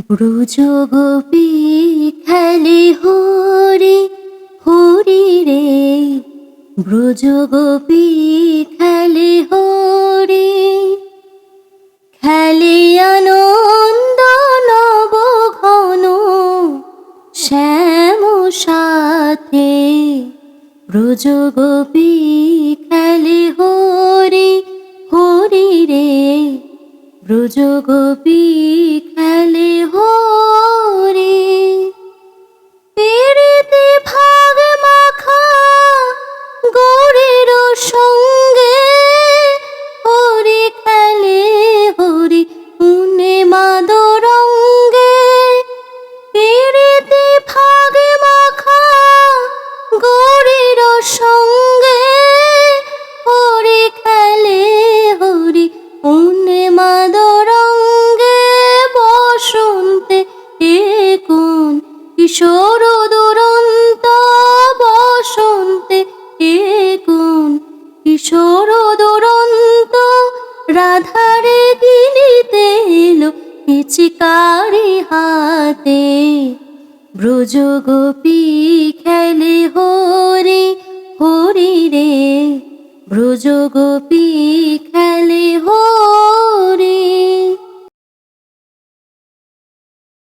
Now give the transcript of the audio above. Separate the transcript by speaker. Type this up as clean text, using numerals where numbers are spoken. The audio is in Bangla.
Speaker 1: ব্রজ গোপী খেলে হরি হরি রে, ব্রজ গোপী খেলে হরি, খেলে আনন্দ নব ঘন শ্যাম সাথে। ব্রজ গোপী খেলে হরি হরি রে, ব্রজ গোপী খেলে হরি। পেড়িতে ভাগ মাখা গৌরীর সঙ্গে, হরি খেলে হরি উনে মাদরঙ্গে। পেড়িতে ভাগ মাখা গৌরীর সঙ্গে, হরি খেলে হরি উনে মাদরঙ্গে। বসন্তে এ কোন কিশোর দুরন্ত, বসন্তে এ কোন কিশোর দুরন্ত। রাধারে গিলিতে এলো পিচকারি হাতে, ব্রজ গোপী খেলে হরি হরি রে, ব্রজ গোপী